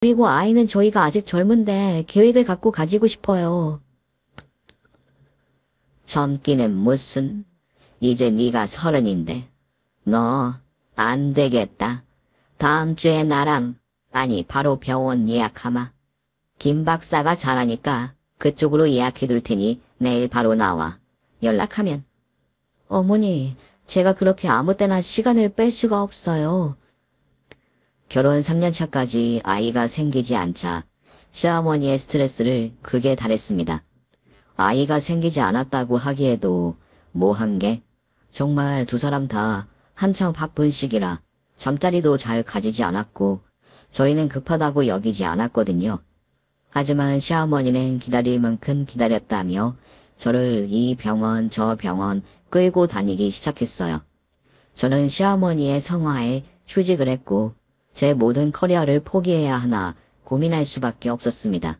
그리고 아이는 저희가 아직 젊은데 계획을 갖고 가지고 싶어요. 젊기는 무슨. 이제 네가 30인데. 너 안 되겠다. 다음 주에 나랑, 아니 바로 병원 예약하마. 김 박사가 잘하니까 그쪽으로 예약해둘 테니 내일 바로 나와. 연락하면. 어머니, 제가 그렇게 아무 때나 시간을 뺄 수가 없어요. 결혼 3년 차까지 아이가 생기지 않자 시어머니의 스트레스를 극에 달했습니다. 아이가 생기지 않았다고 하기에도 뭐한 게, 정말 두 사람 다 한창 바쁜 시기라 잠자리도 잘 가지지 않았고 저희는 급하다고 여기지 않았거든요. 하지만 시어머니는 기다릴 만큼 기다렸다며 저를 이 병원 저 병원 끌고 다니기 시작했어요. 저는 시어머니의 성화에 휴직을 했고 제 모든 커리어를 포기해야 하나 고민할 수밖에 없었습니다.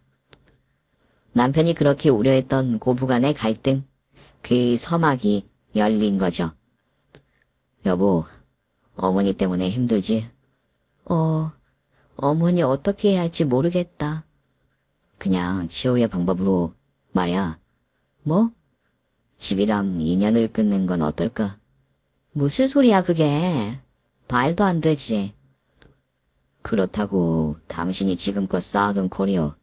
남편이 그렇게 우려했던 고부간의 갈등, 그 서막이 열린 거죠. 여보, 어머니 때문에 힘들지? 어머니 어떻게 해야 할지 모르겠다. 그냥 치료의 방법으로 말이야. 뭐? 집이랑 인연을 끊는 건 어떨까? 무슨 소리야 그게. 말도 안 되지. 그렇다고 당신이 지금껏 쌓아둔 커리어,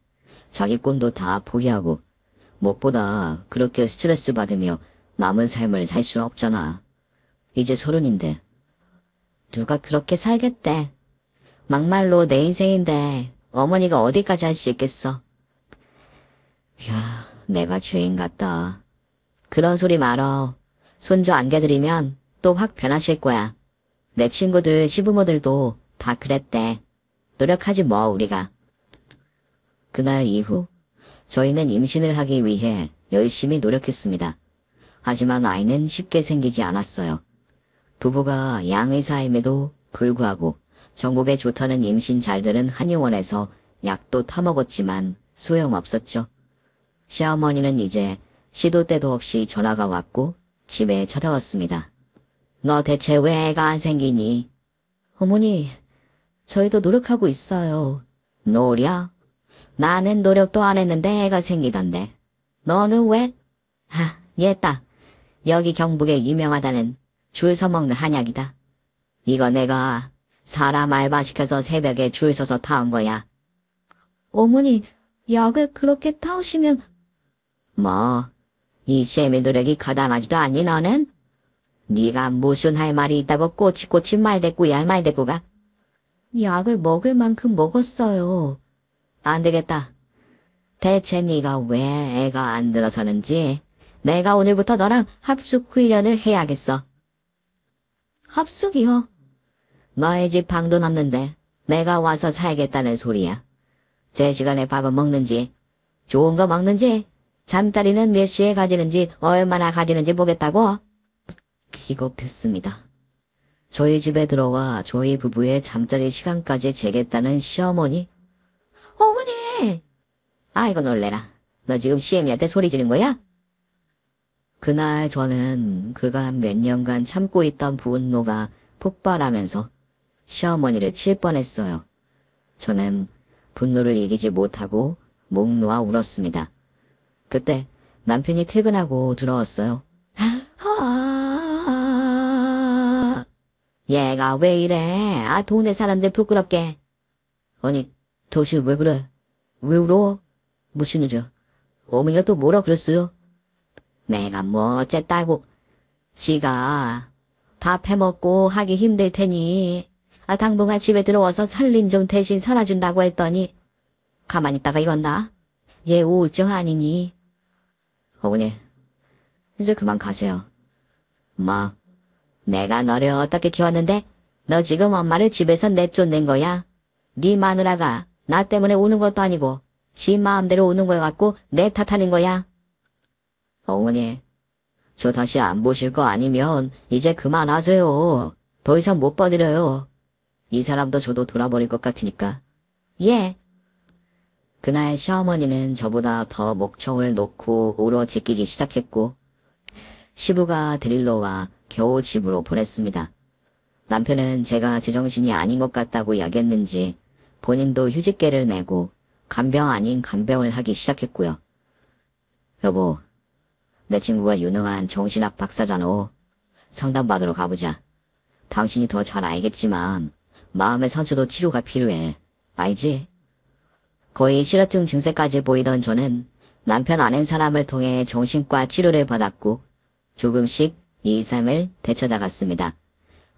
자기꿈도 다 포기하고 무엇보다 그렇게 스트레스 받으며 남은 삶을 살 수는 없잖아. 이제 30인데. 누가 그렇게 살겠대. 막말로 내 인생인데 어머니가 어디까지 할 수 있겠어. 이야, 내가 죄인 같다. 그런 소리 말어. 손주 안겨드리면 또 확 변하실 거야. 내 친구들 시부모들도 다 그랬대. 노력하지 뭐 우리가. 그날 이후 저희는 임신을 하기 위해 열심히 노력했습니다. 하지만 아이는 쉽게 생기지 않았어요. 부부가 양의사임에도 불구하고 전국에 좋다는 임신 잘 되는 한의원에서 약도 타먹었지만 소용없었죠. 시어머니는 이제 시도 때도 없이 전화가 왔고 집에 찾아왔습니다. 너 대체 왜 애가 안 생기니? 어머니, 저희도 노력하고 있어요. 노력? 나는 노력도 안 했는데 애가 생기던데. 너는 왜? 얘다. 여기 경북에 유명하다는 줄 서먹는 한약이다. 이거 내가 사람 알바시켜서 새벽에 줄 서서 타온 거야. 어머니, 약을 그렇게 타오시면... 뭐, 이 셈의 노력이 가담하지도 않니 너는? 네가 무슨 할 말이 있다고 꼬치꼬치 말대꾸야 말대꾸가? 약을 먹을 만큼 먹었어요. 안 되겠다. 대체 네가 왜 애가 안 들어서는지 내가 오늘부터 너랑 합숙 훈련을 해야겠어. 합숙이요? 너의 집 방도 남는데 내가 와서 살겠다는 소리야. 제 시간에 밥은 먹는지, 좋은 거 먹는지, 잠자리는 몇 시에 가지는지, 얼마나 가지는지 보겠다고? 기겁했습니다. 저희 집에 들어와 저희 부부의 잠자리 시간까지 재겠다는 시어머니. 어머니! 아이고 놀래라. 너 지금 시애미한테 소리 지른 거야? 그날 저는 그간 몇 년간 참고 있던 분노가 폭발하면서 시어머니를 칠 뻔했어요. 저는 분노를 이기지 못하고 목 놓아 울었습니다. 그때 남편이 퇴근하고 들어왔어요. 얘가 왜 이래? 동네 사람들 부끄럽게. 아니, 도시 왜 그래? 왜 울어? 무슨 일이야? 어머니가 또 뭐라 그랬어요? 내가 뭐 어쨌다고. 지가 밥 해먹고 하기 힘들 테니 당분간 집에 들어와서 살림 좀 대신 살아준다고 했더니 가만히 있다가 이건다. 얘 우울증 아니니? 어머니, 이제 그만 가세요. 뭐, 내가 너를 어떻게 키웠는데 너 지금 엄마를 집에서 내쫓는 거야? 네 마누라가 나 때문에 우는 것도 아니고 지 마음대로 우는 거 같고 내 탓하는 거야? 어머니, 저 다시 안 보실 거 아니면 이제 그만하세요. 더 이상 못 봐드려요. 이 사람도 저도 돌아버릴 것 같으니까. 예. 그날 시어머니는 저보다 더 목청을 놓고 울어 제끼기 시작했고 시부가 드릴러와 겨우 집으로 보냈습니다. 남편은 제가 제정신이 아닌 것 같다고 야겼는지 본인도 휴직계를 내고 간병 아닌 간병을 하기 시작했고요. 여보, 내 친구가 유능한 정신학 박사잖아. 상담받으러 가보자. 당신이 더 잘 알겠지만 마음의 상처도 치료가 필요해. 알지? 거의 실어증 증세까지 보이던 저는 남편 아는 사람을 통해 정신과 치료를 받았고 조금씩 이 삶을 되찾아갔습니다.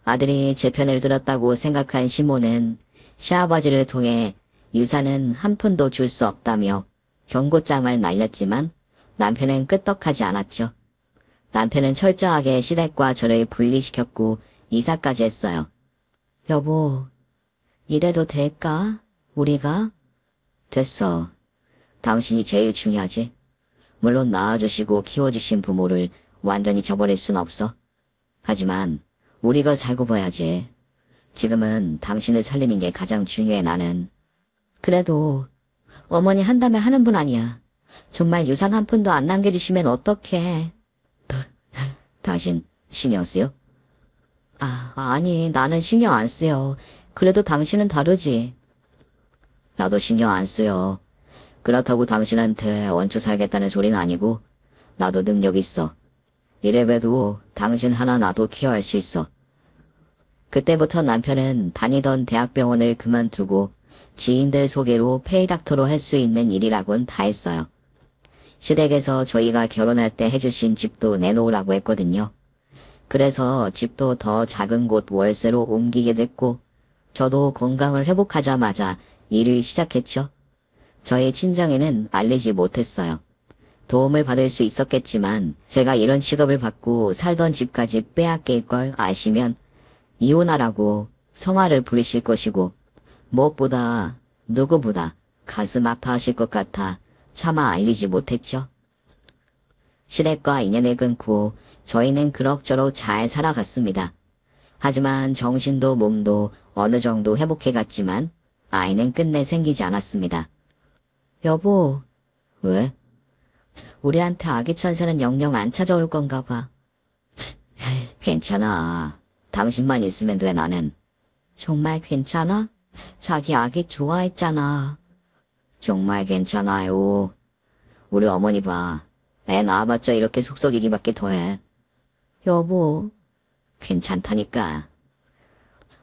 아들이 제 편을 들었다고 생각한 시모는 시아버지를 통해 유산은 한 푼도 줄 수 없다며 경고장을 날렸지만 남편은 끄떡하지 않았죠. 남편은 철저하게 시댁과 저를 분리시켰고 이사까지 했어요. 여보, 이래도 될까? 우리가? 됐어. 당신이 제일 중요하지. 물론 낳아주시고 키워주신 부모를 완전히 저버릴 순 없어. 하지만 우리가 살고 봐야지. 지금은 당신을 살리는 게 가장 중요해 나는. 그래도 어머니 한다면 하는 분 아니야. 정말 유산 한 푼도 안 남겨주시면 어떡해. 당신 신경 쓰여? 아니 나는 신경 안 쓰여. 그래도 당신은 다르지. 나도 신경 안 쓰여. 그렇다고 당신한테 얹혀 살겠다는 소리는 아니고 나도 능력 있어. 이래봬도 당신 하나 나도 케어할 수 있어. 그때부터 남편은 다니던 대학병원을 그만두고 지인들 소개로 페이닥터로 할 수 있는 일이라곤 다 했어요. 시댁에서 저희가 결혼할 때 해주신 집도 내놓으라고 했거든요. 그래서 집도 더 작은 곳 월세로 옮기게 됐고 저도 건강을 회복하자마자 일을 시작했죠. 저희 친정에는 알리지 못했어요. 도움을 받을 수 있었겠지만 제가 이런 직업을 받고 살던 집까지 빼앗길 걸 아시면 이혼하라고 성화를 부리실 것이고 무엇보다 누구보다 가슴 아파하실 것 같아 차마 알리지 못했죠. 시댁과 인연을 끊고 저희는 그럭저럭 잘 살아갔습니다. 하지만 정신도 몸도 어느 정도 회복해갔지만 아이는 끝내 생기지 않았습니다. 여보. 왜? 우리한테 아기 천사는 영영 안 찾아올 건가 봐. 괜찮아. 당신만 있으면 돼 나는. 정말 괜찮아? 자기 아기 좋아했잖아. 정말 괜찮아요. 우리 어머니 봐. 애 낳아봤자 이렇게 속썩이기밖에 더해. 여보. 괜찮다니까.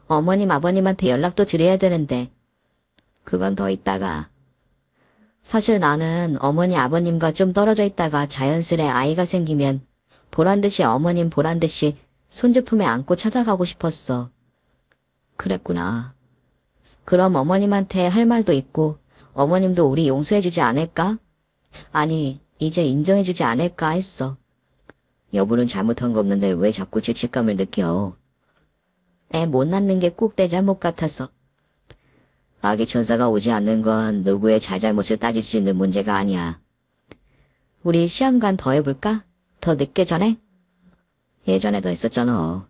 어머님 아버님한테 연락도 드려야 되는데. 그건 더 있다가. 사실 나는 어머니 아버님과 좀 떨어져 있다가 자연스레 아이가 생기면 보란듯이 어머님 보란듯이 손주 품에 안고 찾아가고 싶었어. 그랬구나. 그럼 어머님한테 할 말도 있고 어머님도 우리 용서해주지 않을까? 아니 이제 인정해주지 않을까 했어. 여보는 잘못한 거 없는데 왜 자꾸 죄책감을 느껴? 애 못 낳는 게 꼭 내 잘못 같아서. 아기 천사가 오지 않는 건 누구의 잘잘못을 따질 수 있는 문제가 아니야. 우리 시험관 더 해볼까? 더 늦게 전에? 예전에도 했었잖아.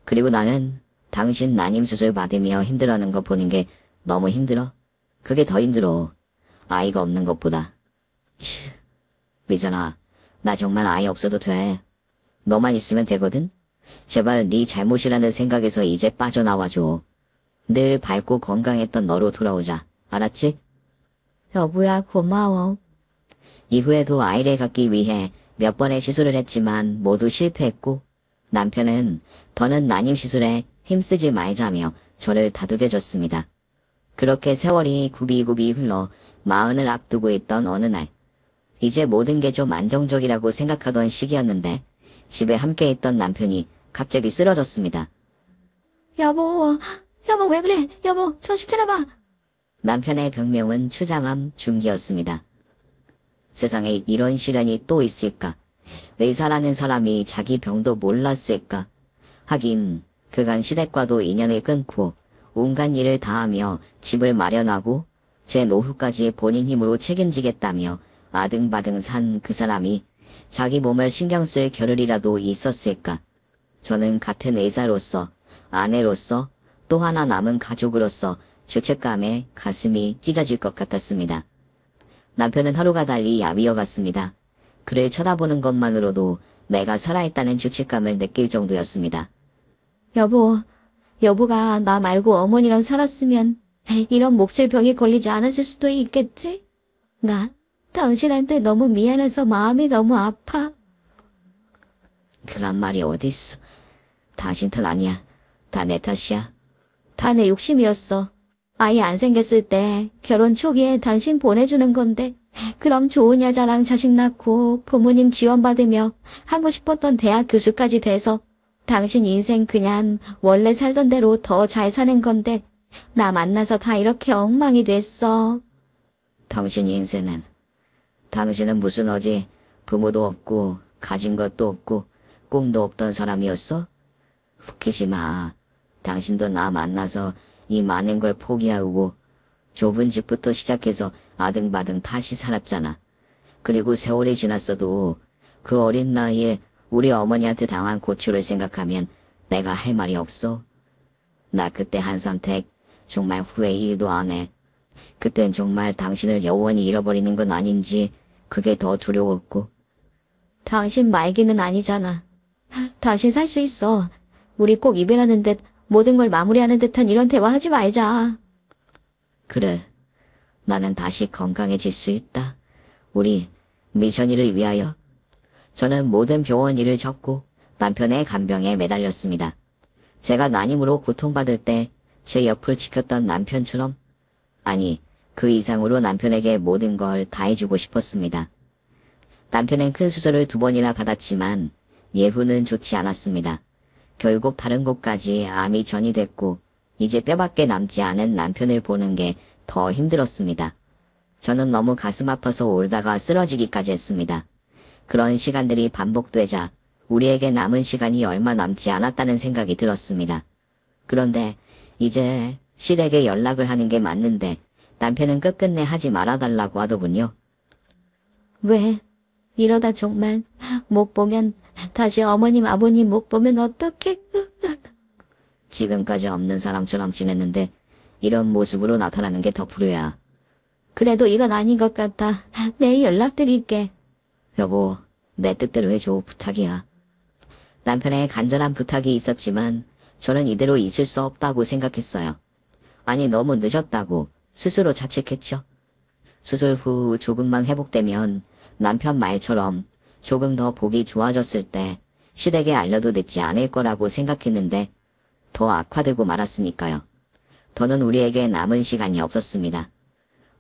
그리고 나는 당신 난임 수술 받으며 힘들어하는 거 보는 게 너무 힘들어. 그게 더 힘들어. 아이가 없는 것보다. 미선아, 나 정말 아이 없어도 돼. 너만 있으면 되거든. 제발 네 잘못이라는 생각에서 이제 빠져나와줘. 늘 밝고 건강했던 너로 돌아오자. 알았지? 여보야 고마워. 이후에도 아이를 갖기 위해 몇 번의 시술을 했지만 모두 실패했고 남편은 더는 난임 시술에 힘쓰지 말자며 저를 다독여줬습니다. 그렇게 세월이 굽이굽이 흘러 40을 앞두고 있던 어느 날 이제 모든 게 좀 안정적이라고 생각하던 시기였는데 집에 함께 있던 남편이 갑자기 쓰러졌습니다. 여보 왜 그래? 여보 정신 차려봐. 남편의 병명은 추장암 중기였습니다. 세상에 이런 시련이 또 있을까? 의사라는 사람이 자기 병도 몰랐을까? 하긴 그간 시댁과도 인연을 끊고 온갖 일을 다하며 집을 마련하고 제 노후까지 본인 힘으로 책임지겠다며 아등바등 산 그 사람이 자기 몸을 신경 쓸 겨를이라도 있었을까? 저는 같은 의사로서, 아내로서, 또 하나 남은 가족으로서 죄책감에 가슴이 찢어질 것 같았습니다. 남편은 하루가 달리 야위어갔습니다. 그를 쳐다보는 것만으로도 내가 살아있다는 죄책감을 느낄 정도였습니다. 여보가 나 말고 어머니랑 살았으면 이런 몹쓸 병에 걸리지 않았을 수도 있겠지? 나 당신한테 너무 미안해서 마음이 너무 아파. 그런 말이 어딨어. 당신 탓 아니야. 다 내 탓이야. 다 내 욕심이었어. 아이 안 생겼을 때 결혼 초기에 당신 보내주는 건데 그럼 좋은 여자랑 자식 낳고 부모님 지원받으며 하고 싶었던 대학 교수까지 돼서 당신 인생 그냥 원래 살던 대로 더 잘 사는 건데 나 만나서 다 이렇게 엉망이 됐어. 당신 인생은 당신은 무슨 어디 부모도 없고 가진 것도 없고 꿈도 없던 사람이었어? 웃기지 마. 당신도 나 만나서 이 많은 걸 포기하고 좁은 집부터 시작해서 아등바등 다시 살았잖아. 그리고 세월이 지났어도 그 어린 나이에 우리 어머니한테 당한 고초를 생각하면 내가 할 말이 없어. 나 그때 한 선택 정말 후회 1도 안 해. 그땐 정말 당신을 영원히 잃어버리는 건 아닌지 그게 더 두려웠고. 당신 말기는 아니잖아. 당신 살 수 있어. 우리 꼭 이별하는 듯 모든 걸 마무리하는 듯한 이런 대화 하지 말자. 그래. 나는 다시 건강해질 수 있다. 우리 미선이를 위하여. 저는 모든 병원 일을 접고 남편의 간병에 매달렸습니다. 제가 난임으로 고통받을 때 제 옆을 지켰던 남편처럼, 아니 그 이상으로 남편에게 모든 걸 다 해주고 싶었습니다. 남편은 큰 수술을 2번이나 받았지만 예후는 좋지 않았습니다. 결국 다른 곳까지 암이 전이됐고 이제 뼈밖에 남지 않은 남편을 보는 게 더 힘들었습니다. 저는 너무 가슴 아파서 울다가 쓰러지기까지 했습니다. 그런 시간들이 반복되자 우리에게 남은 시간이 얼마 남지 않았다는 생각이 들었습니다. 그런데 이제 시댁에 연락을 하는 게 맞는데 남편은 끝끝내 하지 말아달라고 하더군요. 왜? 이러다 정말 못 보면 다시 어머님 아버님 못 보면 어떡해? 지금까지 없는 사람처럼 지냈는데 이런 모습으로 나타나는 게 더 불효야. 그래도 이건 아닌 것 같아. 내일 연락드릴게. 여보, 내 뜻대로 해줘. 부탁이야. 남편의 간절한 부탁이 있었지만 저는 이대로 있을 수 없다고 생각했어요. 아니 너무 늦었다고 스스로 자책했죠. 수술 후 조금만 회복되면 남편 말처럼 조금 더 보기 좋아졌을 때 시댁에 알려도 늦지 않을 거라고 생각했는데 더 악화되고 말았으니까요. 더는 우리에게 남은 시간이 없었습니다.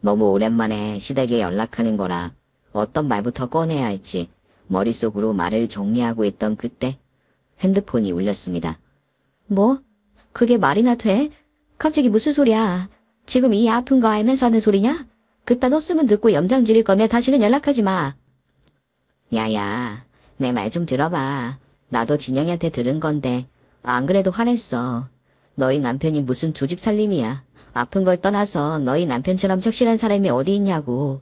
너무 오랜만에 시댁에 연락하는 거라 어떤 말부터 꺼내야 할지 머릿속으로 말을 정리하고 있던 그때 핸드폰이 울렸습니다. 뭐? 그게 말이나 돼? 갑자기 무슨 소리야? 지금 이 아픈 거 알면서 하는 소리냐? 그딴 헛소문 듣고 염장 지를 거면 다시는 연락하지 마. 야야, 내 말 좀 들어봐. 나도 진영이한테 들은 건데 안 그래도 화냈어. 너희 남편이 무슨 2집 살림이야. 아픈 걸 떠나서 너희 남편처럼 착실한 사람이 어디 있냐고.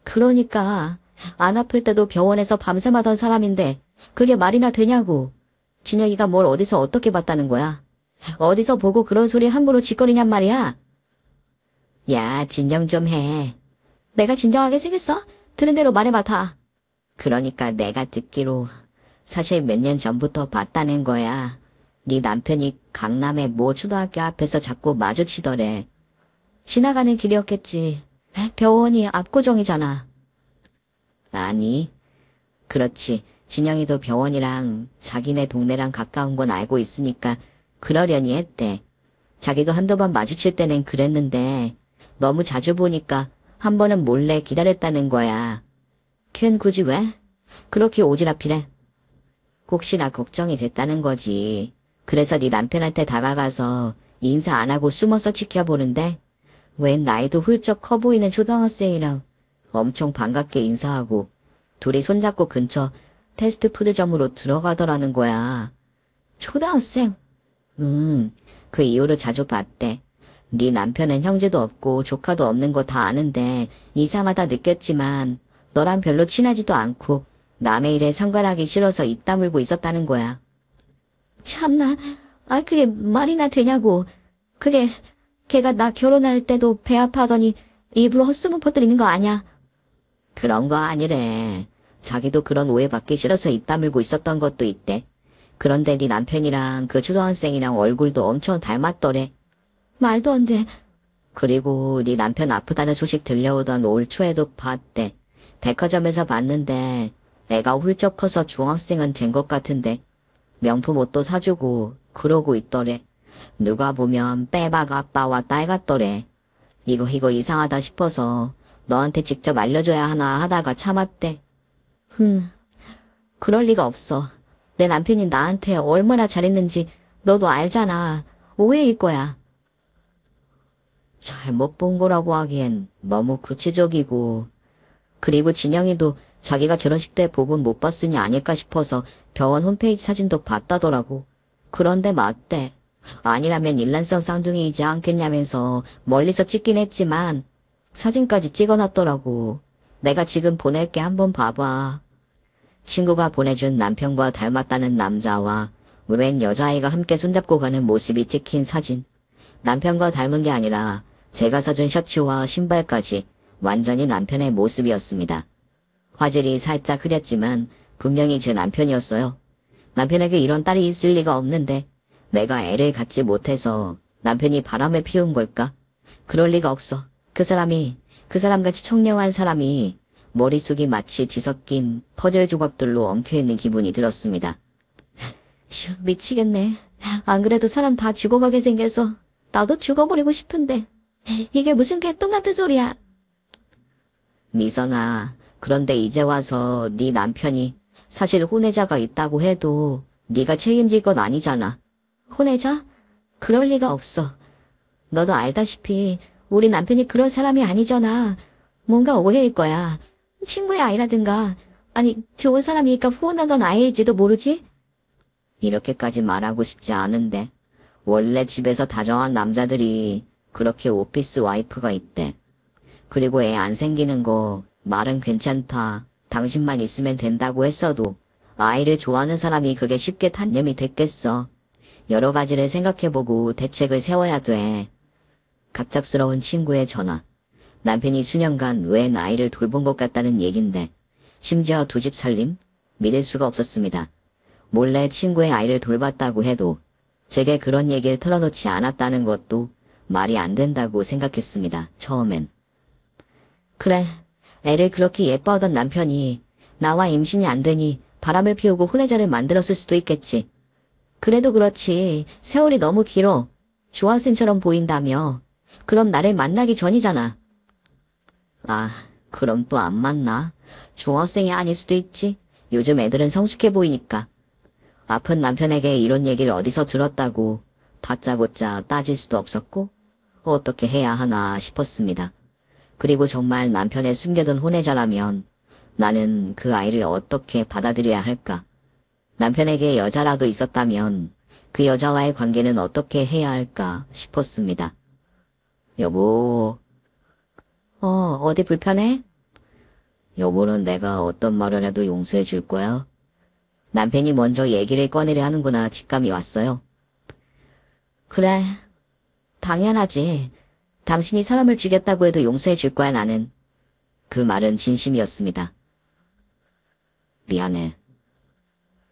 그러니까 안 아플 때도 병원에서 밤샘하던 사람인데 그게 말이나 되냐고. 진영이가 뭘 어디서 어떻게 봤다는 거야. 어디서 보고 그런 소리 함부로 짓거리냔 말이야. 야, 진정 좀 해. 내가 진정하게 생겼어? 들은 대로 말해봐 다. 그러니까 내가 듣기로 사실 몇 년 전부터 봤다는 거야. 네 남편이 강남의 모 초등학교 앞에서 자꾸 마주치더래. 지나가는 길이었겠지. 병원이 압구정이잖아. 아니, 그렇지. 진영이도 병원이랑 자기네 동네랑 가까운 건 알고 있으니까 그러려니 했대. 자기도 한두 번 마주칠 때는 그랬는데 너무 자주 보니까 한 번은 몰래 기다렸다는 거야. 걘 굳이 왜? 그렇게 오지랖이래. 혹시나 걱정이 됐다는 거지. 그래서 네 남편한테 다가가서 인사 안 하고 숨어서 지켜보는데 웬 나이도 훌쩍 커 보이는 초등학생이랑 엄청 반갑게 인사하고 둘이 손잡고 근처 패스트푸드점으로 들어가더라는 거야. 초등학생? 그 이후로 자주 봤대. 네 남편은 형제도 없고 조카도 없는 거 다 아는데 이상하다 느꼈지만 너랑 별로 친하지도 않고 남의 일에 상관하기 싫어서 입 다물고 있었다는 거야. 참나, 그게 말이나 되냐고. 그게 걔가 나 결혼할 때도 배 아파하더니 일부러 헛소문 퍼뜨리는 거 아냐? 그런 거 아니래. 자기도 그런 오해받기 싫어서 입 다물고 있었던 것도 있대. 그런데 네 남편이랑 그 초등학생이랑 얼굴도 엄청 닮았더래. 말도 안 돼. 그리고 네 남편 아프다는 소식 들려오던 올 초에도 봤대. 백화점에서 봤는데 애가 훌쩍 커서 중학생은 된 것 같은데 명품 옷도 사주고 그러고 있더래. 누가 보면 빼박 아빠와 딸 같더래. 이거 이상하다 싶어서 너한테 직접 알려줘야 하나 하다가 참았대. 그럴 리가 없어. 내 남편이 나한테 얼마나 잘했는지 너도 알잖아. 오해일 거야. 잘못 본 거라고 하기엔 너무 구체적이고, 그리고 진영이도 자기가 결혼식 때 복은 못 봤으니 아닐까 싶어서 병원 홈페이지 사진도 봤다더라고. 그런데 맞대. 아니라면 일란성 쌍둥이이지 않겠냐면서 멀리서 찍긴 했지만 사진까지 찍어놨더라고. 내가 지금 보낼게, 한번 봐봐. 친구가 보내준 남편과 닮았다는 남자와 웬 여자아이가 함께 손잡고 가는 모습이 찍힌 사진. 남편과 닮은 게 아니라 제가 사준 셔츠와 신발까지 완전히 남편의 모습이었습니다. 화질이 살짝 흐렸지만 분명히 제 남편이었어요. 남편에게 이런 딸이 있을 리가 없는데 내가 애를 갖지 못해서 남편이 바람을 피운 걸까? 그럴 리가 없어. 그 사람같이 청량한 사람이 머릿속이 마치 뒤섞인 퍼즐 조각들로 엉켜있는 기분이 들었습니다. 휴, 미치겠네. 안 그래도 사람 다 죽어가게 생겨서 나도 죽어버리고 싶은데 이게 무슨 개똥 같은 소리야. 미선아, 그런데 이제 와서 네 남편이 사실 혼외자가 있다고 해도 네가 책임질 건 아니잖아. 혼외자? 그럴 리가 없어. 너도 알다시피 우리 남편이 그런 사람이 아니잖아. 뭔가 오해일 거야. 친구의 아이라든가, 아니 좋은 사람이니까 후원하던 아이일지도 모르지? 이렇게까지 말하고 싶지 않은데 원래 집에서 다정한 남자들이 그렇게 오피스 와이프가 있대. 그리고 애 안 생기는 거 말은 괜찮다. 당신만 있으면 된다고 했어도 아이를 좋아하는 사람이 그게 쉽게 단념이 됐겠어. 여러 가지를 생각해보고 대책을 세워야 돼. 갑작스러운 친구의 전화. 남편이 수년간 웬 아이를 돌본 것 같다는 얘긴데 심지어 두 집 살림? 믿을 수가 없었습니다. 몰래 친구의 아이를 돌봤다고 해도 제게 그런 얘기를 털어놓지 않았다는 것도 말이 안 된다고 생각했습니다. 처음엔. 그래, 애를 그렇게 예뻐하던 남편이 나와 임신이 안 되니 바람을 피우고 혼외자를 만들었을 수도 있겠지. 그래도 그렇지, 세월이 너무 길어. 중학생처럼 보인다며. 그럼 나를 만나기 전이잖아. 아, 그럼 또 안 만나. 중학생이 아닐 수도 있지. 요즘 애들은 성숙해 보이니까. 아픈 남편에게 이런 얘기를 어디서 들었다고 다짜고짜 따질 수도 없었고 어떻게 해야 하나 싶었습니다. 그리고 정말 남편의 숨겨둔 혼외자라면 나는 그 아이를 어떻게 받아들여야 할까? 남편에게 여자라도 있었다면 그 여자와의 관계는 어떻게 해야 할까 싶었습니다. 여보. 어디 불편해? 여보는 내가 어떤 말을 해도 용서해 줄 거야? 남편이 먼저 얘기를 꺼내려 하는구나 직감이 왔어요. 그래, 당연하지. 당신이 사람을 죽였다고 해도 용서해 줄 거야, 나는. 그 말은 진심이었습니다. 미안해.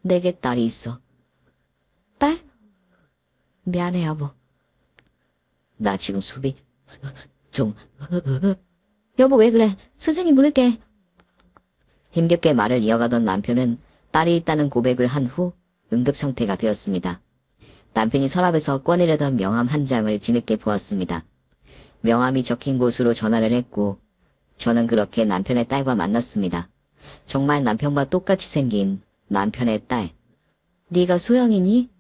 내게 딸이 있어. 딸? 미안해, 여보. 나 지금 수비 좀... 여보, 왜 그래? 선생님 물을게. 힘겹게 말을 이어가던 남편은 딸이 있다는 고백을 한 후 응급 상태가 되었습니다. 남편이 서랍에서 꺼내려던 명함 한 장을 뒤늦게 보았습니다. 명함이 적힌 곳으로 전화를 했고 저는 그렇게 남편의 딸과 만났습니다. 정말 남편과 똑같이 생긴 남편의 딸. 네가 소영이니?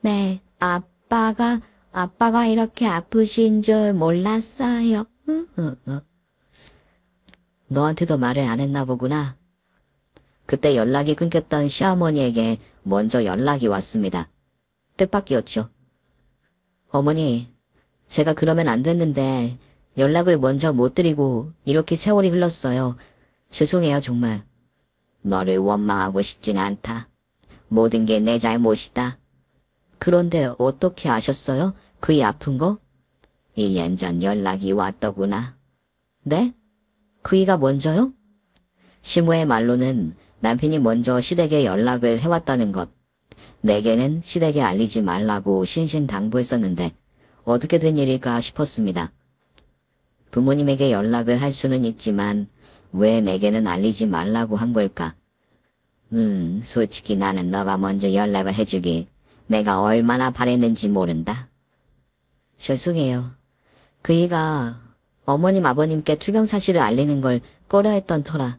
네, 아빠가 이렇게 아프신 줄 몰랐어요. 너한테도 말을 안 했나 보구나. 그때 연락이 끊겼던 시어머니에게 먼저 연락이 왔습니다. 뜻밖이었죠. 어머니, 제가 그러면 안 됐는데 연락을 먼저 못 드리고 이렇게 세월이 흘렀어요. 죄송해요, 정말. 너를 원망하고 싶진 않다. 모든 게 내 잘못이다. 그런데 어떻게 아셨어요? 그이 아픈 거? 1년 전 연락이 왔더구나. 네? 그이가 먼저요? 시모의 말로는 남편이 먼저 시댁에 연락을 해왔다는 것. 내게는 시댁에 알리지 말라고 신신당부했었는데 어떻게 된 일일까 싶었습니다. 부모님에게 연락을 할 수는 있지만 왜 내게는 알리지 말라고 한 걸까? 솔직히 나는 너가 먼저 연락을 해주길 내가 얼마나 바랬는지 모른다. 죄송해요. 그이가 어머님 아버님께 투경 사실을 알리는 걸 꺼려했던 터라.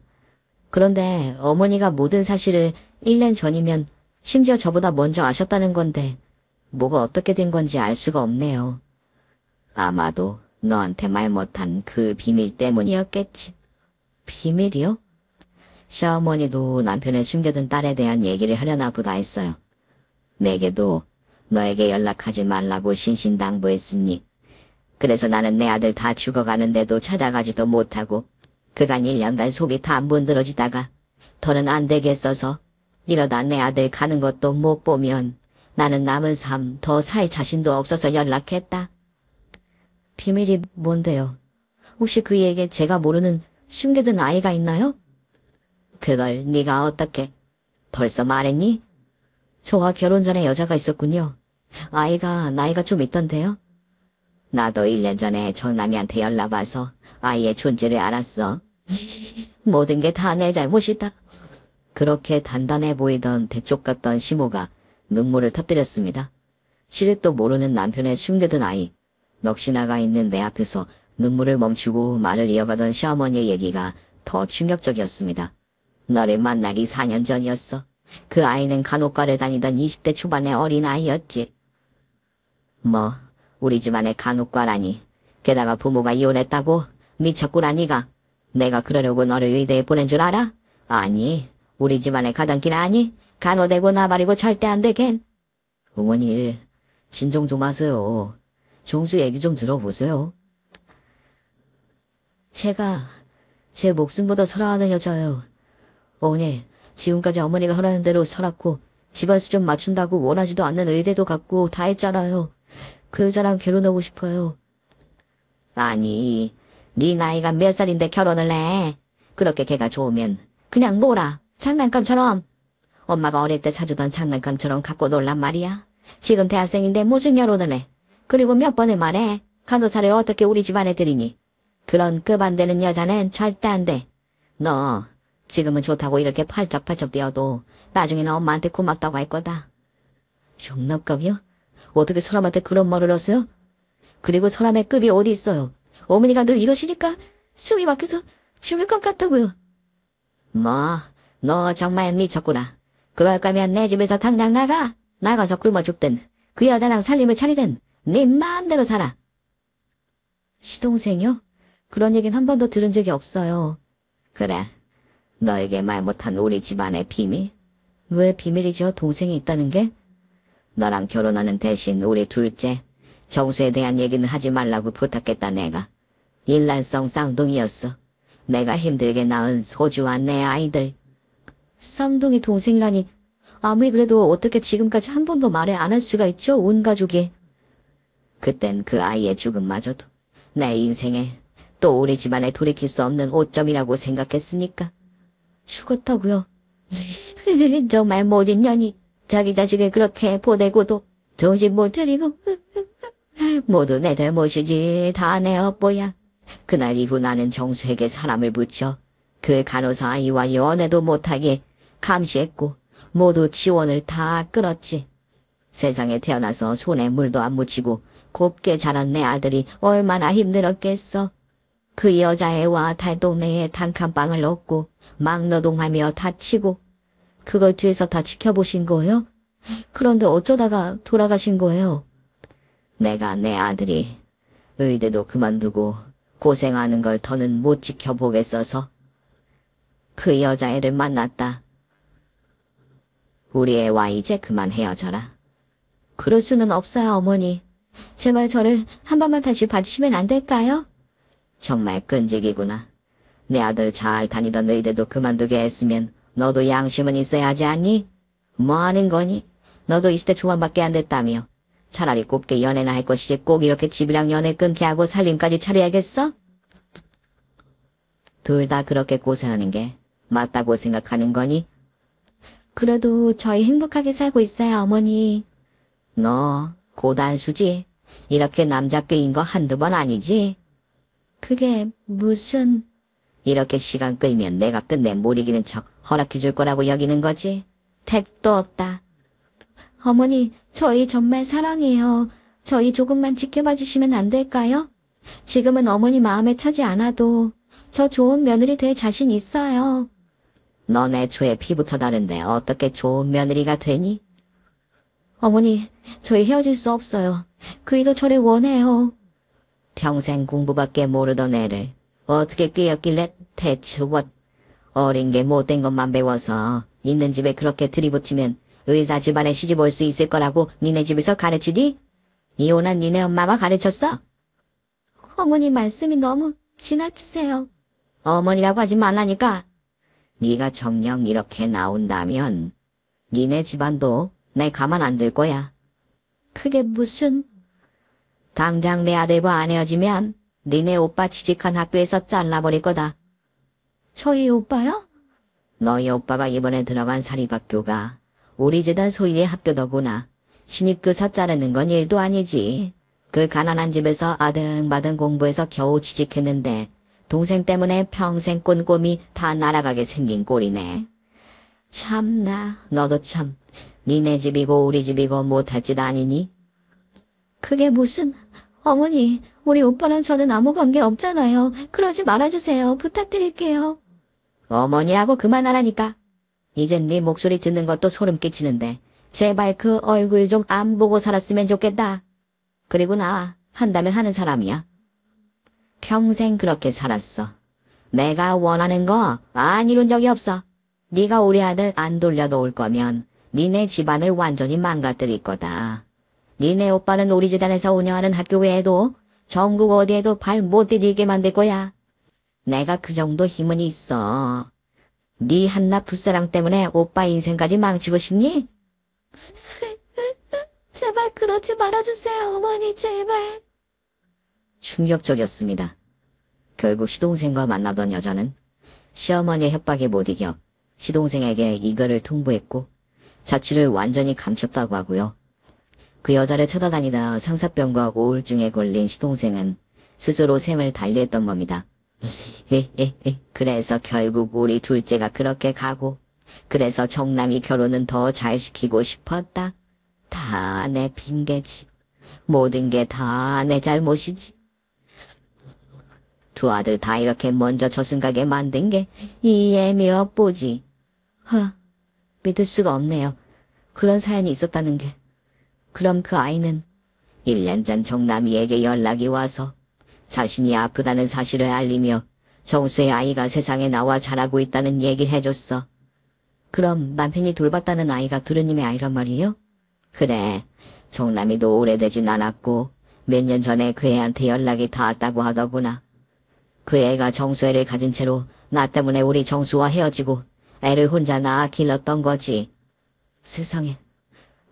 그런데 어머니가 모든 사실을 1년 전이면 심지어 저보다 먼저 아셨다는 건데 뭐가 어떻게 된 건지 알 수가 없네요. 아마도 너한테 말 못한 그 비밀 때문이었겠지. 비밀이요? 시어머니도 남편의 숨겨둔 딸에 대한 얘기를 하려나 보다 했어요. 내게도 너에게 연락하지 말라고 신신당부했으니 그래서 나는 내 아들 다 죽어가는데도 찾아가지도 못하고 그간 1년간 속이 다 문드러지다가 더는 안 되겠어서 이러다 내 아들 가는 것도 못 보면 나는 남은 삶 더 살 자신도 없어서 연락했다. 비밀이 뭔데요? 혹시 그이에게 제가 모르는 숨겨둔 아이가 있나요? 그걸 네가 어떻게 벌써 말했니? 저와 결혼 전에 여자가 있었군요. 아이가 나이가 좀 있던데요. 나도 1년 전에 정남이한테 연락 와서 아이의 존재를 알았어. 모든 게 다 내 잘못이다. 그렇게 단단해 보이던 대쪽 같던 시모가 눈물을 터뜨렸습니다. 시릇도 모르는 남편의 숨겨둔 아이, 넋이나가 있는 내 앞에서 눈물을 멈추고 말을 이어가던 시어머니의 얘기가 더 충격적이었습니다. 너를 만나기 4년 전이었어. 그 아이는 간호과를 다니던 20대 초반의 어린 아이였지. 뭐 우리 집안의 간호과라니. 게다가 부모가 이혼했다고? 미쳤구나 니가. 내가 그러려고 너를 의대에 보낸 줄 알아? 아니, 우리 집안의 가dan길 아니? 간호되고 나발이고 절대 안 되겐. 어머니, 진정 좀 하세요. 정수 얘기 좀 들어보세요. 제가 제 목숨보다 사랑하는 여자예요. 어머니, 지금까지 어머니가 하라는 대로 살았고 집안 수준 맞춘다고 원하지도 않는 의대도 갖고 다 했잖아요. 그 여자랑 결혼하고 싶어요. 아니, 네 나이가 몇 살인데 결혼을 해. 그렇게 걔가 좋으면 그냥 놀아. 장난감처럼. 엄마가 어릴 때 사주던 장난감처럼 갖고 놀란 말이야. 지금 대학생인데 무슨 결혼을 해. 그리고 몇 번을 말해. 간호사를 어떻게 우리 집안에 들이니. 그런 급 안 되는 여자는 절대 안 돼. 너 지금은 좋다고 이렇게 팔쩍팔쩍 뛰어도 나중에는 엄마한테 고맙다고 할 거다. 장난감이요? 어떻게 사람한테 그런 말을 하세요? 그리고 사람의 급이 어디 있어요. 어머니가 늘 이러시니까 숨이 막혀서 죽을 것 같다고요. 뭐, 너 정말 미쳤구나. 그럴 거면 내 집에서 당장 나가. 나가서 굶어 죽든 그 여자랑 살림을 차리든 네 마음대로 살아. 시동생이요? 그런 얘긴 한 번도 들은 적이 없어요. 그래. 너에게 말 못한 우리 집안의 비밀. 왜 비밀이죠? 동생이 있다는 게? 너랑 결혼하는 대신 우리 둘째 정수에 대한 얘기는 하지 말라고 부탁했다 내가. 일란성 쌍둥이였어. 내가 힘들게 낳은 소중한 내 아이들. 쌍둥이 동생이라니. 아무리 그래도 어떻게 지금까지 한 번도 말을 안 할 수가 있죠? 온 가족이. 그땐 그 아이의 죽음마저도 내 인생에 또 우리 집안에 돌이킬 수 없는 오점이라고 생각했으니까. 죽었다고요? 정말 못된 년이 자기 자식을 그렇게 보내고도 정신 못 차리고. 모두 내 잘못이지. 다 내 업보야. 그날 이후 나는 정수에게 사람을 붙여 그 간호사 아이와 연애도 못하게 감시했고 모두 지원을 다 끌었지. 세상에 태어나서 손에 물도 안 묻히고 곱게 자란 내 아들이 얼마나 힘들었겠어. 그 여자애와 달동네에 단칸방을 얻고 막노동하며 다치고 그걸 뒤에서 다 지켜보신 거예요? 그런데 어쩌다가 돌아가신 거예요? 내가 내 아들이 의대도 그만두고 고생하는 걸 더는 못 지켜보겠어서 그 여자애를 만났다. 우리 애와 이제 그만 헤어져라. 그럴 수는 없어요, 어머니. 제발 저를 한 번만 다시 봐주시면 안 될까요? 정말 끈질기구나. 내 아들 잘 다니던 의대도 그만두게 했으면 너도 양심은 있어야 하지 않니? 뭐 하는 거니? 너도 20대 초반밖에 안 됐다며. 차라리 곱게 연애나 할 것이지 꼭 이렇게 집이랑 연애 끊게 하고 살림까지 차려야겠어? 둘 다 그렇게 고생하는 게 맞다고 생각하는 거니? 그래도 저희 행복하게 살고 있어요, 어머니. 너 고단수지? 이렇게 남자 끄인 거 한두 번 아니지? 그게 무슨... 이렇게 시간 끌면 내가 끝내 못 이기는 척 허락해 줄 거라고 여기는 거지? 택도 없다. 어머니, 저희 정말 사랑해요. 저희 조금만 지켜봐 주시면 안 될까요? 지금은 어머니 마음에 차지 않아도 저 좋은 며느리 될 자신 있어요. 넌 애초에 피부터 다른데 어떻게 좋은 며느리가 되니? 어머니, 저희 헤어질 수 없어요. 그이도 저를 원해요. 평생 공부밖에 모르던 애를 어떻게 끼었길래 대체 어린 게 못된 것만 배워서 있는 집에 그렇게 들이붙이면 의사 집안에 시집 올 수 있을 거라고 니네 집에서 가르치디? 이혼한 니네 엄마가 가르쳤어? 어머니 말씀이 너무 지나치세요. 어머니라고 하지 말라니까. 네가 정녕 이렇게 나온다면 니네 집안도 내 가만 안 둘 거야. 그게 무슨... 당장 내 아들과 안 헤어지면 니네 오빠 취직한 학교에서 잘라버릴 거다. 저희 오빠요? 너희 오빠가 이번에 들어간 사립학교가 우리 재단 소유의 학교더구나. 신입교사 자르는 건 일도 아니지. 그 가난한 집에서 아등바등 공부해서 겨우 취직했는데 동생 때문에 평생 꾼 꿈이 다 날아가게 생긴 꼴이네. 참나, 너도 참 니네 집이고 우리 집이고 못할 짓 아니니? 그게 무슨... 어머니, 우리 오빠랑 저는 아무 관계 없잖아요. 그러지 말아주세요. 부탁드릴게요. 어머니하고 그만하라니까. 이젠 네 목소리 듣는 것도 소름 끼치는데 제발 그 얼굴 좀 안 보고 살았으면 좋겠다. 그리고 나 한다면 하는 사람이야. 평생 그렇게 살았어. 내가 원하는 거 안 이룬 적이 없어. 네가 우리 아들 안 돌려놓을 거면 니네 집안을 완전히 망가뜨릴 거다. 니네 오빠는 우리 재단에서 운영하는 학교 외에도 전국 어디에도 발 못 디디게 만들 거야. 내가 그 정도 힘은 있어. 네 한낱 풋사랑 때문에 오빠 인생까지 망치고 싶니? 제발 그러지 말아주세요, 어머니, 제발. 충격적이었습니다. 결국 시동생과 만나던 여자는 시어머니의 협박에 못 이겨 시동생에게 이거를 통보했고 자취를 완전히 감췄다고 하고요. 그 여자를 찾아다니다 상사병과 우울증에 걸린 시동생은 스스로 생을 달리했던 겁니다. 그래서 결국 우리 둘째가 그렇게 가고 그래서 정남이 결혼은 더 잘 시키고 싶었다. 다 내 핑계지. 모든 게 다 내 잘못이지. 두 아들 다 이렇게 먼저 저승가게 만든 게 이 애미 엿보지. 믿을 수가 없네요. 그런 사연이 있었다는 게. 그럼 그 아이는 1년 전 정남이에게 연락이 와서 자신이 아프다는 사실을 알리며 정수의 아이가 세상에 나와 자라고 있다는 얘기를 해줬어. 그럼 남편이 돌봤다는 아이가 두루님의 아이란 말이에요? 그래. 정남이도 오래되진 않았고 몇 년 전에 그 애한테 연락이 닿았다고 하더구나. 그 애가 정수애를 가진 채로 나 때문에 우리 정수와 헤어지고 애를 혼자 낳아 길렀던 거지. 세상에.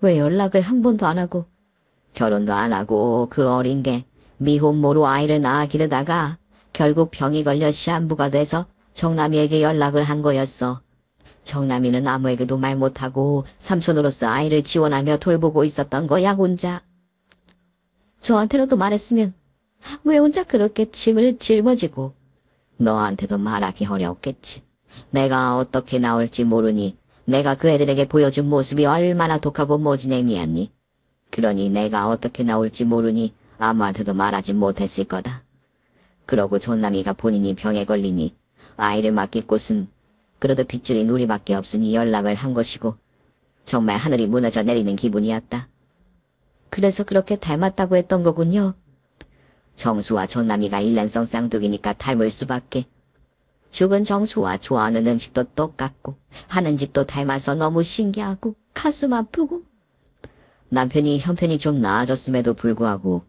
왜 연락을 한 번도 안 하고 결혼도 안 하고 그 어린 게 미혼모로 아이를 낳아 기르다가 결국 병이 걸려 시한부가 돼서 정남이에게 연락을 한 거였어. 정남이는 아무에게도 말 못하고 삼촌으로서 아이를 지원하며 돌보고 있었던 거야 혼자. 저한테라도 말했으면 왜 혼자 그렇게 짐을 짊어지고. 너한테도 말하기 어려웠겠지. 내가 어떻게 나올지 모르니 내가 그 애들에게 보여준 모습이 얼마나 독하고 모진애미였니. 그러니 내가 어떻게 나올지 모르니 아무한테도 말하지 못했을 거다. 그러고 존남이가 본인이 병에 걸리니 아이를 맡길 곳은 그래도 빗줄인 우리밖에 없으니 연락을 한 것이고 정말 하늘이 무너져 내리는 기분이었다. 그래서 그렇게 닮았다고 했던 거군요. 정수와 존남이가 일란성 쌍둥이니까 닮을 수밖에. 죽은 정수와 좋아하는 음식도 똑같고 하는 짓도 닮아서 너무 신기하고 가슴 아프고. 남편이 형편이 좀 나아졌음에도 불구하고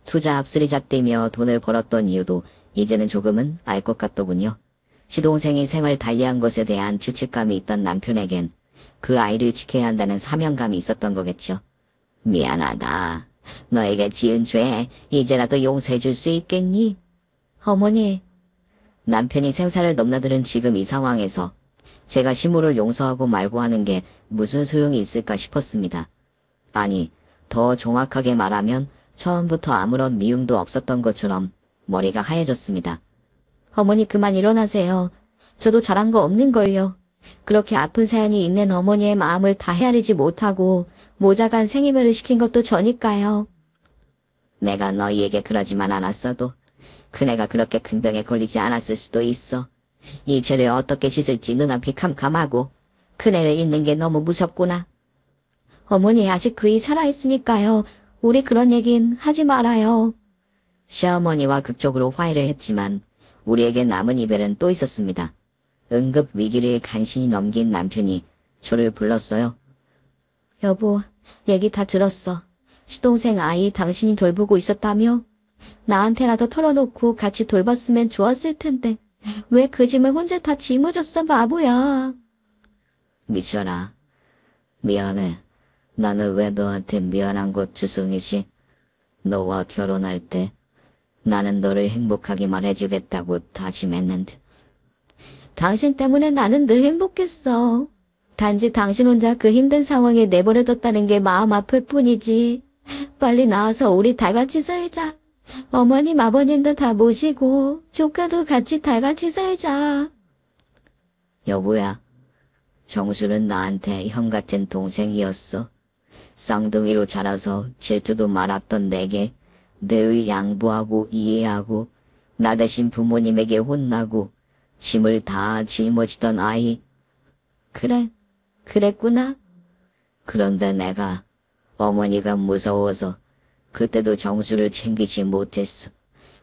투자 앞쓰리 잡대며 돈을 벌었던 이유도 이제는 조금은 알 것 같더군요. 시동생이 생을 달리한 것에 대한 죄책감이 있던 남편에겐 그 아이를 지켜야 한다는 사명감이 있었던 거겠죠. 미안하다. 너에게 지은 죄 이제라도 용서해 줄 수 있겠니? 어머니. 남편이 생사를 넘나드는 지금 이 상황에서 제가 시모를 용서하고 말고 하는 게 무슨 소용이 있을까 싶었습니다. 아니, 더 정확하게 말하면 처음부터 아무런 미움도 없었던 것처럼 머리가 하얘졌습니다. 어머니 그만 일어나세요. 저도 잘한 거 없는걸요. 그렇게 아픈 사연이 있는 어머니의 마음을 다 헤아리지 못하고 모자간 생이별을 시킨 것도 저니까요. 내가 너희에게 그러지만 않았어도 그네가 그렇게 큰 병에 걸리지 않았을 수도 있어. 이 죄를 어떻게 씻을지 눈앞이 캄캄하고 그네를 잊는 게 너무 무섭구나. 어머니 아직 그이 살아있으니까요. 우리 그런 얘긴 하지 말아요. 시어머니와 극적으로 화해를 했지만 우리에게 남은 이별은 또 있었습니다. 응급 위기를 간신히 넘긴 남편이 저를 불렀어요. 여보, 얘기 다 들었어. 시동생 아이 당신이 돌보고 있었다며? 나한테라도 털어놓고 같이 돌봤으면 좋았을 텐데 왜 그 짐을 혼자 다 짊어졌어 바보야. 미쳐라. 미안해. 나는 왜 너한테 미안한 것 주성이지? 너와 결혼할 때 나는 너를 행복하게만 해주겠다고 다짐했는데 당신 때문에 나는 늘 행복했어. 단지 당신 혼자 그 힘든 상황에 내버려뒀다는 게 마음 아플 뿐이지. 빨리 나와서 우리 다 같이 살자. 어머님 아버님도 다 모시고 조카도 같이 다 같이 살자. 여보야, 정수는 나한테 형 같은 동생이었어. 쌍둥이로 자라서 질투도 말았던 내게 늘 양보하고 이해하고 나 대신 부모님에게 혼나고 짐을 다 짊어지던 아이. 그래, 그랬구나. 그런데 내가 어머니가 무서워서 그때도 정수를 챙기지 못했어.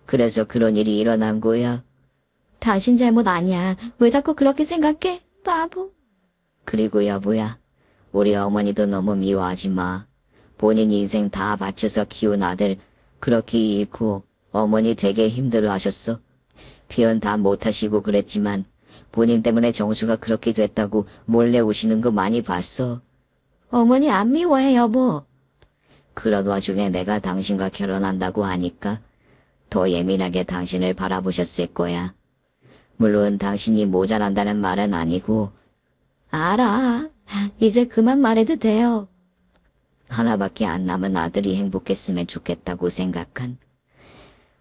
그래서 그런 일이 일어난 거야. 당신 잘못 아니야. 왜 자꾸 그렇게 생각해? 바보. 그리고 여보야, 우리 어머니도 너무 미워하지 마. 본인 인생 다 바쳐서 키운 아들 그렇게 잃고 어머니 되게 힘들어하셨어. 표현 다 못하시고 그랬지만 본인 때문에 정수가 그렇게 됐다고 몰래 우시는 거 많이 봤어. 어머니 안 미워해 여보. 그런 와중에 내가 당신과 결혼한다고 하니까 더 예민하게 당신을 바라보셨을 거야. 물론 당신이 모자란다는 말은 아니고. 알아. 이제 그만 말해도 돼요. 하나밖에 안 남은 아들이 행복했으면 좋겠다고 생각한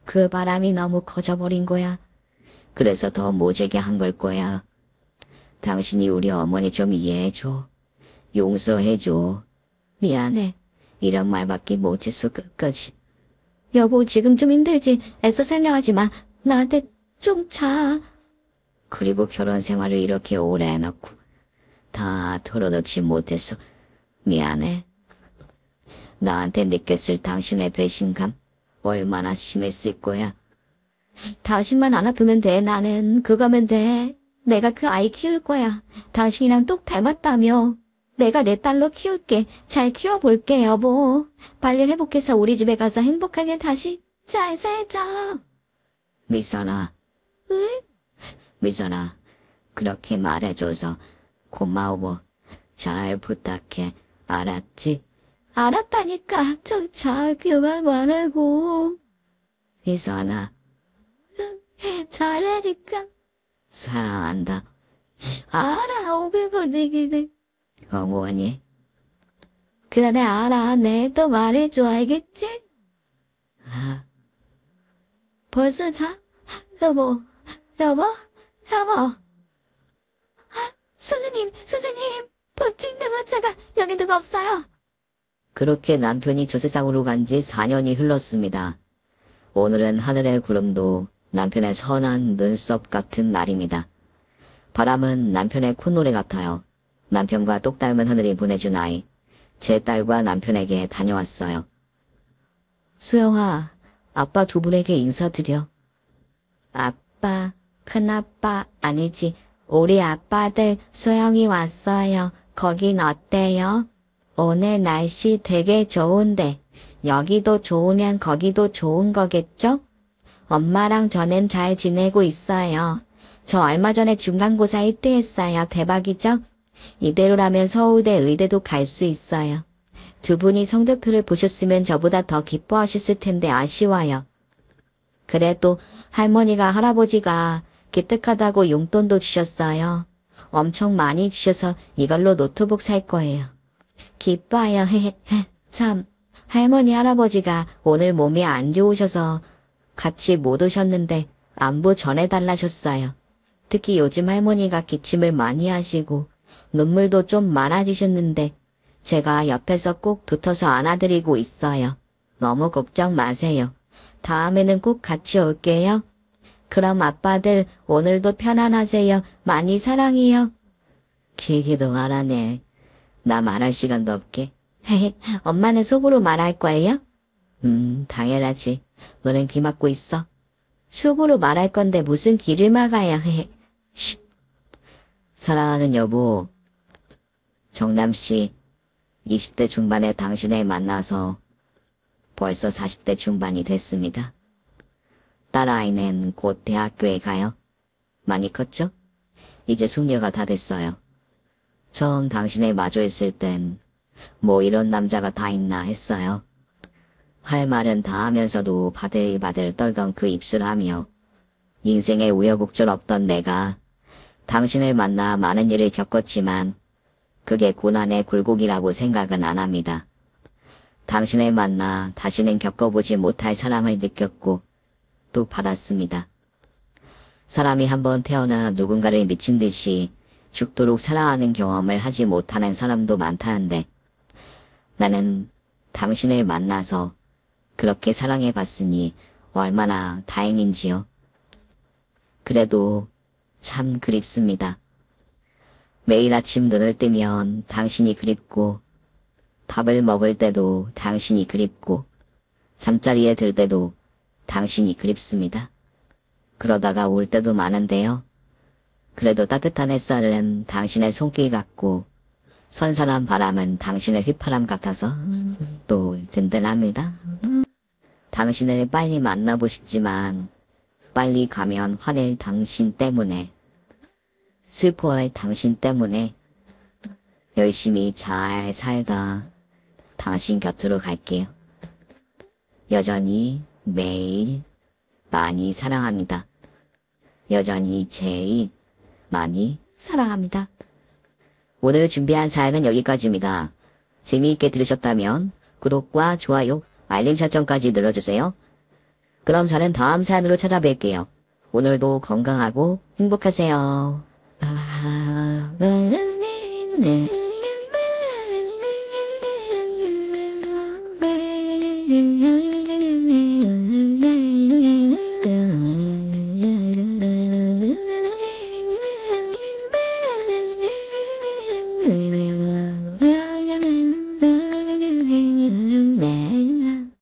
그 바람이 너무 커져버린 거야. 그래서 더 모질게 한 걸 거야. 당신이 우리 어머니 좀 이해해줘. 용서해줘. 미안해. 이런 말밖에 못해서 끝까지. 여보 지금 좀 힘들지? 애써 살려하지 마. 나한테 좀 자. 그리고 결혼 생활을 이렇게 오래 해놓고 다 털어놓지 못해서 미안해. 나한테 느꼈을 당신의 배신감 얼마나 심했을 거야. 당신만 안 아프면 돼. 나는 그거면 돼. 내가 그 아이 키울 거야. 당신이랑 똑 닮았다며. 내가 내 딸로 키울게. 잘 키워볼게 여보. 빨리 회복해서 우리 집에 가서 행복하게 다시 잘 살자. 미선아. 응? 미선아. 그렇게 말해줘서 고마워. 잘 부탁해. 알았지? 알았다니까. 좀 잘 그만 말하고. 미선아. 잘하니까. 사랑한다. 알아. 오글거리기는. 어머니. 그래 알아. 내 또 말해줘. 알겠지? 아. 벌써 자? 여보. 여보? 여보. 아, 선생님. 벌칙 내마차가 여기 누가 없어요. 그렇게 남편이 저 세상으로 간 지 4년이 흘렀습니다. 오늘은 하늘의 구름도 남편의 선한 눈썹 같은 날입니다. 바람은 남편의 콧노래 같아요. 남편과 똑 닮은 하늘이 보내준 아이. 제 딸과 남편에게 다녀왔어요. 수영아, 아빠 두 분에게 인사드려. 아빠, 큰아빠, 아니지. 우리 아빠들 수영이 왔어요. 거긴 어때요? 오늘 날씨 되게 좋은데 여기도 좋으면 거기도 좋은 거겠죠? 엄마랑 저는 잘 지내고 있어요. 저 얼마 전에 중간고사 1등 했어요. 대박이죠? 이대로라면 서울대 의대도 갈 수 있어요. 두 분이 성적표를 보셨으면 저보다 더 기뻐하셨을 텐데 아쉬워요. 그래도 할머니가 할아버지가 기특하다고 용돈도 주셨어요. 엄청 많이 주셔서 이걸로 노트북 살 거예요. 기뻐요. 참, 할머니 할아버지가 오늘 몸이 안 좋으셔서 같이 못 오셨는데 안부 전해달라셨어요. 특히 요즘 할머니가 기침을 많이 하시고 눈물도 좀 많아지셨는데 제가 옆에서 꼭 붙어서 안아드리고 있어요. 너무 걱정 마세요. 다음에는 꼭 같이 올게요. 그럼 아빠들 오늘도 편안하세요. 많이 사랑해요. 길기도 말하네. 나 말할 시간도 없게. 헤헤, 엄마는 속으로 말할 거예요? 당연하지. 너는 귀 막고 있어. 속으로 말할 건데 무슨 귀를 막아야 해. 쉿. 사랑하는 여보. 정남씨, 20대 중반에 당신을 만나서 벌써 40대 중반이 됐습니다. 딸아이는 곧 대학교에 가요. 많이 컸죠? 이제 숙녀가 다 됐어요. 처음 당신을 마주했을 땐 뭐 이런 남자가 다 있나 했어요. 할 말은 다 하면서도 바들바들 떨던 그 입술하며 인생에 우여곡절 없던 내가 당신을 만나 많은 일을 겪었지만 그게 고난의 굴곡이라고 생각은 안 합니다. 당신을 만나 다시는 겪어보지 못할 사랑을 느꼈고 또 받았습니다. 사람이 한번 태어나 누군가를 미친 듯이 죽도록 사랑하는 경험을 하지 못하는 사람도 많다는데 나는 당신을 만나서 그렇게 사랑해봤으니 얼마나 다행인지요. 그래도 참 그립습니다. 매일 아침 눈을 뜨면 당신이 그립고 밥을 먹을 때도 당신이 그립고 잠자리에 들 때도 당신이 그립습니다. 그러다가 울 때도 많은데요. 그래도 따뜻한 햇살은 당신의 손길 같고 선선한 바람은 당신의 휘파람 같아서 또 든든합니다. 당신을 빨리 만나고 싶지만 빨리 가면 화낼 당신 때문에 슬퍼할 당신 때문에 열심히 잘 살다 당신 곁으로 갈게요. 여전히 매일 많이 사랑합니다. 여전히 제일 많이 사랑합니다. 오늘 준비한 사연은 여기까지입니다. 재미있게 들으셨다면 구독과 좋아요, 알림 설정까지 눌러주세요. 그럼 저는 다음 사연으로 찾아뵐게요. 오늘도 건강하고 행복하세요.